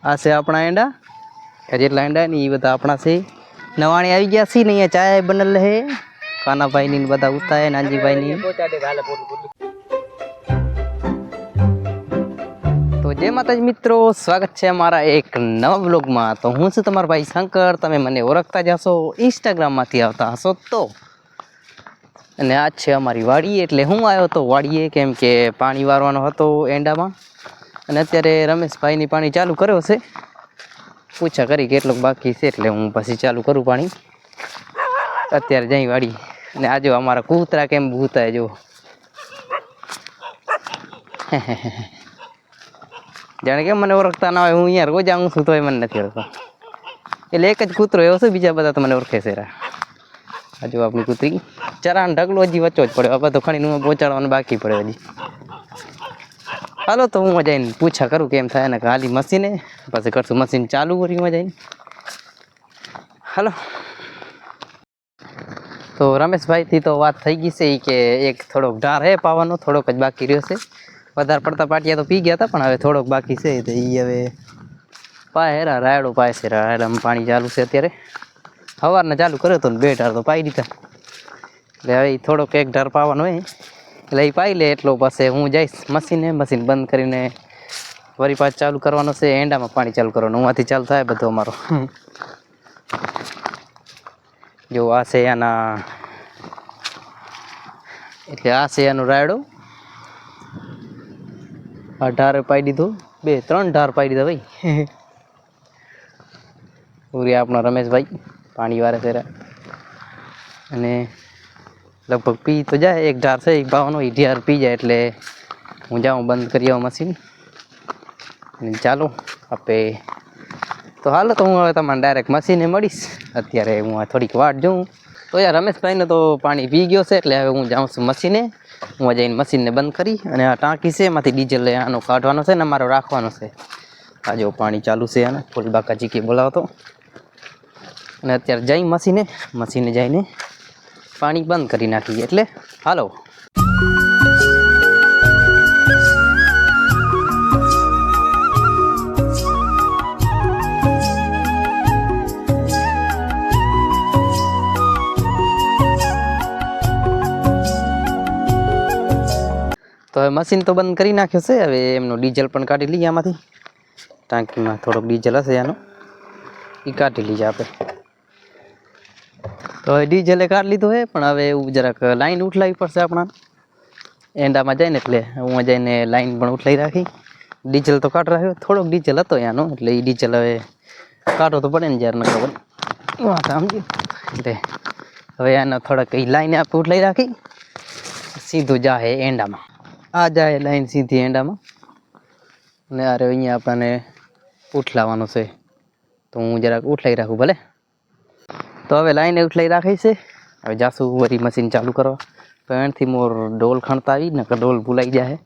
આ છે આપણા એંડા જેટલા એંડા ને એ બધા આપણા છે નવાણી આવી ગયા છે ને અહીંયા ચાય બનેલ હે કાનાભાઈ ની બધા ઉતા હે નાનજીભાઈ ની તો જય માતાજી મિત્રો સ્વાગત છે અમારા એક નવા બ્લોગમાં તો હું છું તમારો ભાઈ શંકર તમે મને ઓળખતા જ હશો ઇન્સ્ટાગ્રામમાંથી આવતા હશો તો અને આજ છે અમારી વાડી એટલે હું આવ્યો તો વાડીએ કેમ કે પાણી વારવાનો હતો એંડામાં અને અત્યારે રમેશભાઈની પાણી ચાલુ કર્યો છે પૂછા કરી કેટલું બાકી છે એટલે હું પછી ચાલુ કરું પાણી અત્યારે જઈ વાડી અને આજે અમારા કૂતરા કેમ ભૂતા જો જાણે કેમ મને ઓળખતા ના હોય હું અહીંયા રોજ આવું છું તો મને નથી ઓળખતો એટલે એક જ કૂતરો એવો છે બીજા બધા તો મને ઓળખે છે હજુ આપણી કૂતરી ચરાણ ઢગલો હજી વચ્ચો જ પડ્યો બધો ખણીને પહોંચાડવાનું બાકી પડે હજી હાલો તો હું જઈને પૂછા કરું કેમ થાય ને ખાલી મશીને પછી કરશું મશીન ચાલુ કરીમાં જઈને હાલો તો રમેશભાઈથી તો વાત થઈ ગઈ છે કે એક થોડોક ઢાર હે પાવાનો થોડોક જ બાકી રહ્યો છે વધારે પડતા પાટિયા તો પી ગયા હતા પણ હવે થોડોક બાકી છે તો એ હવે પાય હેરા રાયડો પાય છે રાયડામાં પાણી ચાલુ છે અત્યારે સવારના ચાલુ કર્યો હતો ને 2 ઢાર તો પાઈ દીધા એટલે હવે થોડોક એક ઢાર પાવાનો હોય એટલે એ પાઈ લે એટલો પાસે હું જઈશ મશીન બંધ કરીને વળી પાછ ચાલુ કરવાનો છે એંડામાં પાણી ચાલુ કરવાનું ઉમાંથી ચાલુ થાય બધો અમારો જો આ છે આના એટલે આ છે એનું રાયડો આ ઢાર પાઈ દીધો 2-3 ઢાર પાઈ દીધા ભાઈ પૂરી આપણા રમેશભાઈ પાણી વારે છે અને લગભગ પી તો જાય એક ઢાર છે એક પાવાનો એ ઢાર પી જાય એટલે હું જાઉં બંધ કરી આવું મશીન અને ચાલો આપે તો હાલો તો હું હવે તમને ડાયરેક્ટ મશીને મળીશ અત્યારે હું આ થોડીક વાટ જોઉં તો યાર રમેશભાઈને તો પાણી પી ગયો છે એટલે હવે હું જાઉં છું મશીને હું જઈને મશીનને બંધ કરી અને આ ટાંકી છે એમાંથી ડીઝલ આનો કાઢવાનો છે ને મારો રાખવાનો છે આ જો પાણી ચાલુ છે આને ફૂલ બાકાજી કે બોલાવતો અને અત્યારે જઈ મશીને જઈને પાણી બંધ કરી નાખીએ એટલે હાલો તો હવે મશીન તો બંધ કરી નાખ્યો છે હવે એમનો ડીઝલ પણ કાઢી લઈએ આમાંથી ટાંકીમાં થોડોક ડીઝલ હશે આનો એ કાઢી લઈએ આપણે તો હવે ડીઝલે કાઢી લીધું હે પણ હવે એવું જરાક લાઈન ઉઠલાવી પડશે આપણા એંડામાં જાય ને એટલે હું જઈને લાઈન પણ ઉઠલાવી રાખી ડીઝલ તો કાઢ રાખ્યો થોડોક ડીઝલ હતો એનો એટલે એ ડીઝલ હવે કાઢો તો પડે ને જ્યારે ન ખબર વાત સમજી એટલે હવે આને થોડાક એ લાઈન આપણે ઉઠલાવી રાખી સીધું જાહે એંડામાં આ જાય લાઈન સીધી એંડામાં અને અરે અહીંયા આપણને ઉઠલાવવાનું છે તો હું જરાક ઉઠલાવી રાખું ભલે તો હવે લાઈને ઉઠલાવી રાખી છે હવે જાશું વળી મશીન ચાલુ કરવા તો એનાથી મોર ડોલ ખણતા આવી ને ડોલ ભૂલાઈ જાય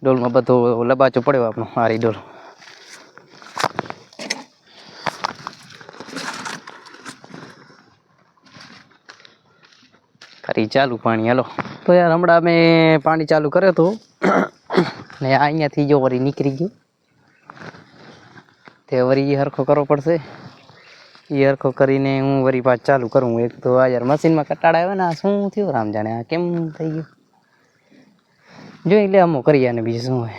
ડોલમાં બધો લબાચો પડ્યો આપણો હારી ડોલ કરી ચાલુ પાણી હાલો તો યાર હમણાં અમે પાણી ચાલુ કર્યો હતો ને અહીંયાથી જો વળી નીકળી ગયું તે વળી હરખો કરવો પડશે એ હરખો કરીને હું વળી પાછ ચાલુ કરું એક તો આ યાર મશીનમાં કટાડા આવે ને આ શું થયું રામ જાણે આ કેમ થઈ ગયું જોઈ લે અમો કરીએ ને બીજું શું હોય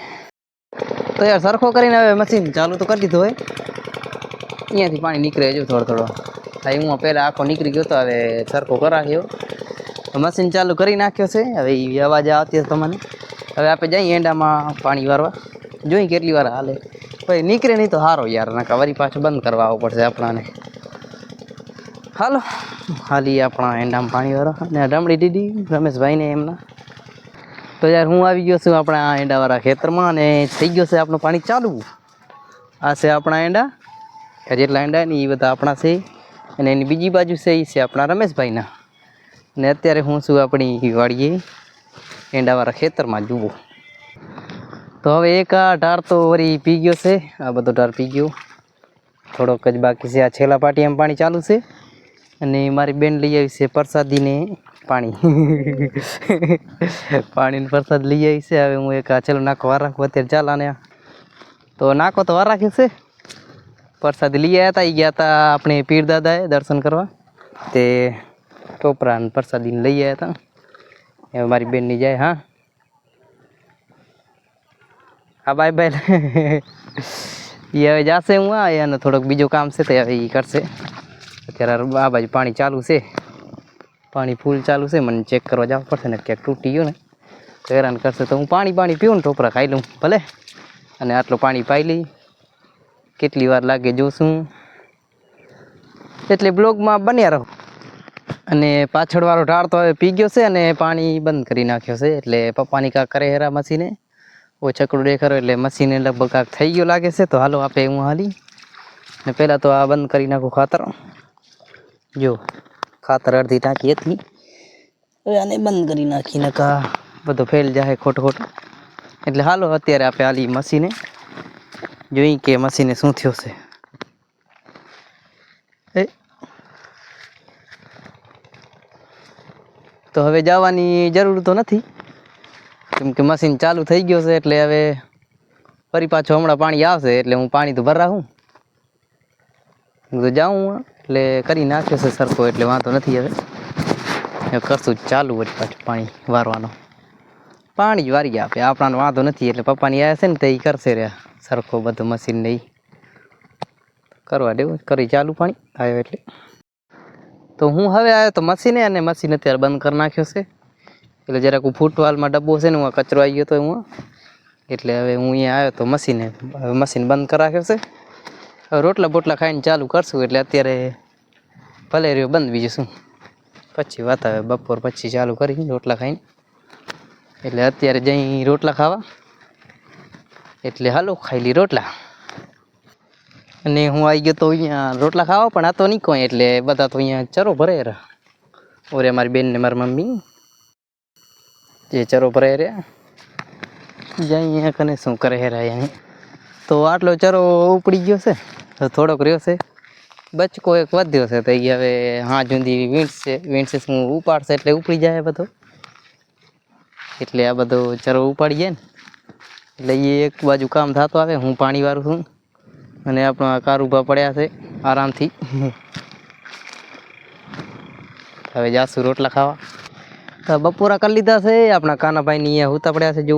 તો યાર સરખો કરીને હવે મશીન ચાલુ તો કરી દીધું હોય અહીંયાથી પાણી નીકળે જો થોડો હા હું પહેલાં આખો નીકળી ગયો તો હવે સરખો કરાવ્યો મશીન ચાલુ કરી નાખ્યો છે હવે એ અવાજ આવતી હશે તમને હવે આપણે જઈએ એંડામાં પાણી વારવા જોઈ કેટલી વાર હાલે ભાઈ નીકળે નહીં તો સારો યાર નાકા વળી પાછું બંધ કરવા આવવું પડશે આપણાને હાલો હાલી આપણા એંડામાં પાણી વાળવા અને રમડી દીધી રમેશભાઈને એમના તો યાર હું આવી ગયો છું આપણા એંડાવાળા ખેતરમાં અને થઈ ગયો છે આપણું પાણી ચાલુ આ છે આપણા એંડા જેટલા એંડા ને એ બધા આપણા છે અને એની બીજી બાજુ છે એ છે આપણા રમેશભાઈના ને અત્યારે હું છું આપણી વાડીએ એંડાવાળા ખેતરમાં જુઓ તો હવે એક આ ઢાર તો વળી પી ગયો છે આ બધો ઢાર પી ગયો થોડોક જ બાકી છે આ છેલ્લા પાટીયામાં પાણી ચાલુ છે અને મારી બેન લઈ આવી છે પ્રસાદીને પાણી પાણીનો પ્રસાદ લઈ આવી છે હવે હું એક આ છેલ્લો નાખો વાર રાખું અત્યારે ચાલ આને તો નાખો તો વાર રાખ્યું છે प्रसाद लिए आया था, ये गया था अपने पीर दादा है दर्शन करवा, ते टोपरा प्रसादी लई आया था। ये हमारी बेन नहीं जाए। हाँ हाँ बाय बाय। ये હવે જાશે હું આ અને થોડોક બીજો કામ છે તો હવે એ કરશે. અત્યારે આ બાજુ પાણી ચાલુ છે, પાણી ફૂલ ચાલુ છે. મને ચેક કરવા જવું પડશે ને ક્યાંક તૂટી ગયું ને તો હેરાન કરશે. તો હું પાણી પીવું ને ટોપરા ખાઈ લઉં ભલે, અને આટલું પાણી પાઈ લઈ. કેટલી વાર લાગે જોશું, એટલે બ્લોગમાં બન્યા રહો. અને પાછળવાળો ઢાળ તો હવે પી ગયો છે અને પાણી બંધ કરી નાખ્યો છે. એટલે પપ્પાની કાંક કરે હેરા મશીને ઓ છકડું દેખાડો એટલે મશીને લગભગ કાંક થઈ ગયો લાગે છે. તો હાલો આપણે હું હાલી ને પહેલાં તો આ બંધ કરી નાખું ખાતર. જો ખાતર અડધી ટાંકી હતી, હવે આને બંધ કરી નાખીને કા બધો ફેલ જાય ખોટો ખોટો. એટલે હાલો અત્યારે આપણે હાલી મશીને, જોઈ કે મશીને શું થયો છે. તો હવે જવાની જરૂર તો નથી, કેમ કે મશીન ચાલુ થઈ ગયો છે. એટલે હવે ફરી પાછો હમણાં પાણી આવશે એટલે હું પાણી તો ભરાવું તો જાઉં. એટલે કરી નાખ્યો છે સરખો એટલે વાંધો નથી. હવે કરશું ચાલુ વળી પાછું પાણી વારવાનો. પાણી જ વારી આપે આપણાને વાંધો નથી. એટલે પપ્પાની આવ્યા છે ને તો એ કરશે રહ્યા સરખો બધું મશીન નહીં કરવા દેવું. કરી ચાલુ પાણી આવ્યો એટલે. તો હું હવે આવ્યો તો મશીને, અને મશીન અત્યારે બંધ કરી નાખ્યો છે. એટલે જરાક હું ફૂટવાલમાં ડબ્બો છે ને હું કચરો આવી ગયો તો હું, એટલે હવે હું અહીંયા આવ્યો તો મશીને. હવે મશીન બંધ કરી રાખ્યો છે. હવે રોટલા બોટલા ખાઈને ચાલુ કરશું. એટલે અત્યારે ભલે રહ્યો બંધ, બીજું શું પછી વાત આવે. બપોર પછી ચાલુ કરી રોટલા ખાઈને. એટલે અત્યારે જઈ રોટલા ખાવા. એટલે હાલો ખાઈ લી રોટલા. અને હું આવી ગયો તો અહીંયા રોટલા ખાવા, પણ આ તો નહીં કોઈ. એટલે બધા તો અહીંયા ચરો ભરે રહ્યા. ઓરે મારી બેન ને મારી મમ્મી જે ચરો ભરાઈ રહ્યા. બીજા અહીંયા કને શું કરે રહ્યા અહીંયા. તો આટલો ચરો ઉપડી ગયો છે, તો થોડોક રહ્યો છે. બચકો એક વધ્યો છે, તો એ હવે હા જુદી વીણશે હું ઉપાડશે એટલે ઉપડી જાય બધો. એટલે આ બધો ચરો ઉપાડી જાય ને એટલે એ એક બાજુ કામ થતું આવે. હું પાણી વાળું છું અને આપણા કાર ઊભા પડ્યા છે આરામથી. હવે જાશું રોટલા ખાવા. તો બપોરા કરી લીધા છે. આપણા કાનાભાઈની અહીંયા હોતા પડ્યા છે જો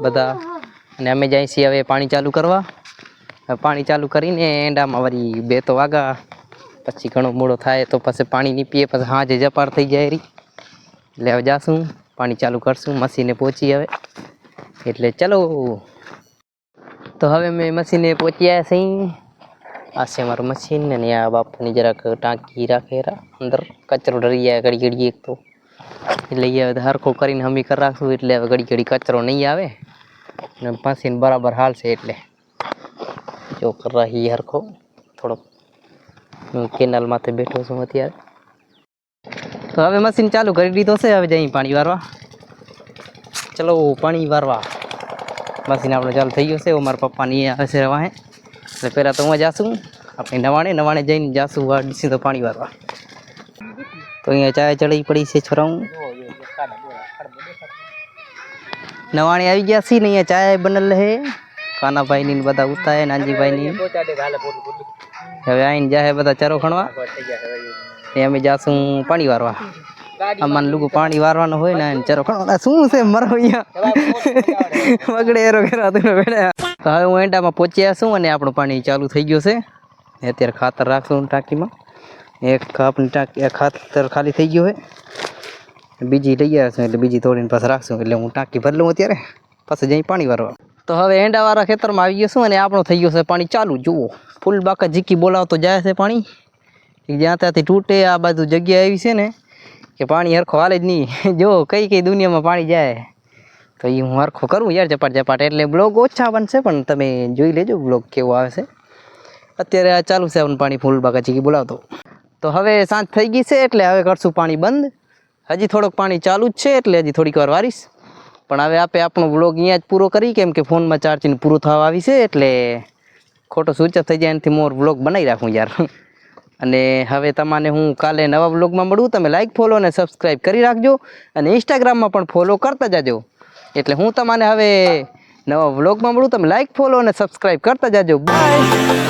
બધા. અને અમે જાય છીએ હવે પાણી ચાલુ કરવા. પાણી ચાલુ કરીને એંડામાં વળી 2 તો વાગા, પછી ઘણો મોડો થાય તો પછી પાણી નહીં પીએ, પછી હાજે જપાર થઈ જાય રહી. એટલે હવે જાશું પાણી ચાલુ કરશું. મશીને પહોંચી હવે એટલે ચલો. તો હવે મેં મશીને પહોંચ્યા છીએ. આ છે મારું મશીન. અને આ બાપુની જરાક ટાંકી રાખે અંદર કચરો ડરી જાય ઘડી ઘડી એક તો. એટલે હવે હરખો કરીને હમી કરી રાખશું. એટલે હવે ઘડી ઘડી કચરો નહીં આવે ને મશીન બરાબર હાલશે. એટલે જો કર રહી હરખો થોડોક. હું કેનાલ માથે બેઠો છું અત્યારે. તો હવે મશીન ચાલુ કરી દીધો છે. હવે જઈ પાણી વારવા. ચલો પાણી વારવા. મશીન આપણે ચાલુ થઈ ગયું છે. મારા પપ્પાની આવે છે રવા. એટલે પહેલાં તો હું જાશું આપણે નવાણે જઈને જાશું વાડ સીધો પાણી વારવા. તો અહીંયા ચાય ચડી પડી છે છોરાઉં. નવાણી આવી ગયા છીએ ને અહીંયા ચાય બનેલ હે. કાનાભાઈની બધા ઉતાય નાનજીભાઈની. હવે આવીને જાય બધા ચરો ખણવા. એ અમે જાશું પાણી વારવા. અમારે લોકો પાણી વારવાનું હોય ને ચરો ખણવા. શું છે મરો અહીંયા વગડે એરો કરાતું બેડા. તો હવે હું એંડામાં પહોંચ્યા છું અને આપણું પાણી ચાલુ થઈ ગયું છે. અત્યારે ખાતર રાખશું ટાંકીમાં. એક આપણી ટાંકી ખાતર ખાલી થઈ ગયું હોય, બીજી લઈ આવ્યા છું. એટલે બીજી તોડીને પાછા રાખશું. એટલે હું ટાંકી ભરી લઉં અત્યારે, પાછું જઈ પાણી વારવા. તો હવે એંડાવાળા ખેતરમાં આવી ગયો છું અને આપણું થઈ ગયું છે પાણી ચાલુ. જુઓ ફૂલ બાકા ઝીકી બોલાવતો જાય છે પાણી. જ્યાં ત્યાંથી તૂટે આ બાજુ જગ્યા એવી છે ને કે પાણી હરખો હાલે જ નહીં. જો કઈ દુનિયામાં પાણી જાય તો એ હું હરખો કરું યાર ઝપાટ. એટલે બ્લોગ ઓછા બનશે પણ તમે જોઈ લેજો બ્લોગ કેવો આવે છે. અત્યારે આ ચાલુ છે આપણું પાણી ફૂલ બાકા ઝીકી બોલાવતો. તો હવે સાંજ થઈ ગઈ છે એટલે હવે કરશું પાણી બંધ. હજી થોડોક પાણી ચાલુ જ છે એટલે હજી થોડીક વાર વારીશ. પણ હવે આપણે આપણો બ્લોગ અહીંયા જ પૂરો કરી, કેમ કે ફોનમાં ચાર્જિંગ પૂરું થવા આવી છે. એટલે ખોટો સ્વિચ ઓફ થઈ જાય એનાથી મોર બ્લોગ બનાવી રાખું યાર. અને હવે તમને હું કાલે નવા બ્લોગમાં મળું. તમે લાઈક ફોલો અને સબસ્ક્રાઈબ કરી રાખજો. અને ઇન્સ્ટાગ્રામમાં પણ ફોલો કરતા જાજો. એટલે હું તમને હવે નવા બ્લોગમાં મળું. તમે લાઈક ફોલો અને સબસ્ક્રાઈબ કરતા જાજો. બાય.